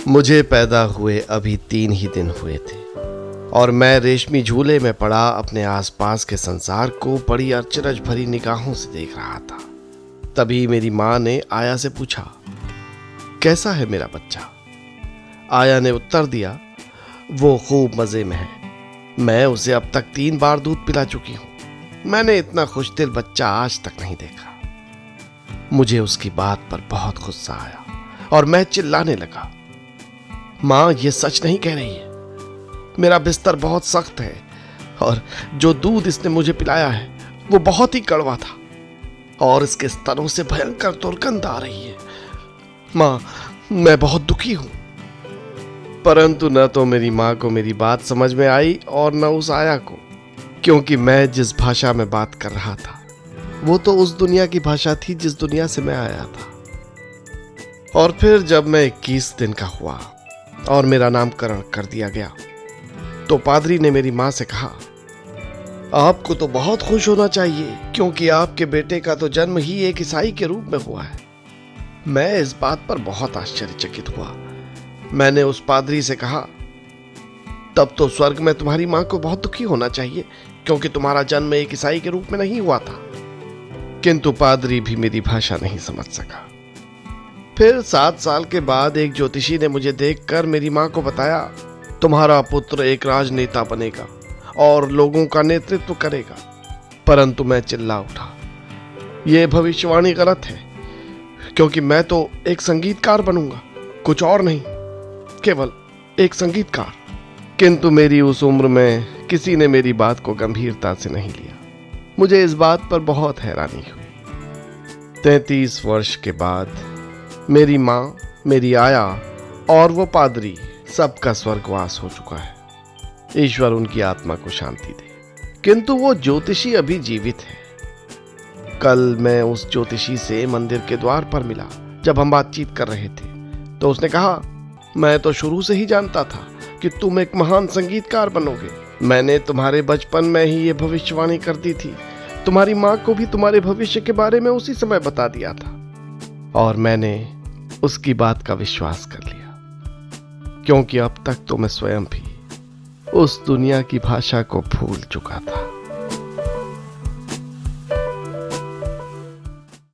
मुझे पैदा हुए अभी 3 ही दिन हुए थे और मैं रेशमी झूले में पड़ा अपने आसपास के संसार को बड़ी अचरज भरी निगाहों से देख रहा था। तभी मेरी माँ ने आया से पूछा, कैसा है मेरा बच्चा? आया ने उत्तर दिया, वो खूब मजे में है। मैं उसे अब तक 3 बार दूध पिला चुकी हूं। मैंने इतना खुशदिल बच्चा आज तक नहीं देखा। मुझे उसकी बात पर बहुत गुस्सा आया और मैं चिल्लाने लगा, माँ ये सच नहीं कह रही है। मेरा बिस्तर बहुत सख्त है और जो दूध इसने मुझे पिलाया है वो बहुत ही कड़वा था और इसके स्तनों से भयंकर दुर्गंध आ रही है। माँ, मैं बहुत दुखी हूं। परंतु न तो मेरी माँ को मेरी बात समझ में आई और न उस आया को, क्योंकि मैं जिस भाषा में बात कर रहा था वो तो उस दुनिया की भाषा थी जिस दुनिया से मैं आया था। और फिर जब मैं 21 दिन का हुआ और मेरा नामकरण कर दिया गया तो पादरी ने मेरी माँ से कहा, आपको तो बहुत खुश होना चाहिए क्योंकि आपके बेटे का तो जन्म ही एक ईसाई के रूप में हुआ है। मैं इस बात पर बहुत आश्चर्यचकित हुआ। मैंने उस पादरी से कहा, तब तो स्वर्ग में तुम्हारी माँ को बहुत दुखी होना चाहिए क्योंकि तुम्हारा जन्म एक ईसाई के रूप में नहीं हुआ था। किंतु पादरी भी मेरी भाषा नहीं समझ सका। फिर 7 साल के बाद एक ज्योतिषी ने मुझे देखकर मेरी माँ को बताया, तुम्हारा पुत्र एक राजनेता बनेगा और लोगों का नेतृत्व करेगा। परंतु मैं चिल्ला उठा, यह भविष्यवाणी गलत है क्योंकि मैं तो एक संगीतकार बनूंगा, कुछ और नहीं, केवल एक संगीतकार। किंतु मेरी उस उम्र में किसी ने मेरी बात को गंभीरता से नहीं लिया। मुझे इस बात पर बहुत हैरानी हुई। 33 वर्ष के बाद मेरी माँ, मेरी आया और वो पादरी सबका स्वर्गवास हो चुका है। ईश्वर उनकी आत्मा को शांति दे। किंतु वो ज्योतिषी अभी जीवित है। कल मैं उस ज्योतिषी से मंदिर के द्वार पर मिला। जब हम बातचीत कर रहे थे तो उसने कहा, मैं तो शुरू से ही जानता था कि तुम एक महान संगीतकार बनोगे। मैंने तुम्हारे बचपन में ही ये भविष्यवाणी कर दी थी। तुम्हारी माँ को भी तुम्हारे भविष्य के बारे में उसी समय बता दिया था और मैंने उसकी बात का विश्वास कर लिया क्योंकि अब तक तो मैं स्वयं भी उस दुनिया की भाषा को भूल चुका था।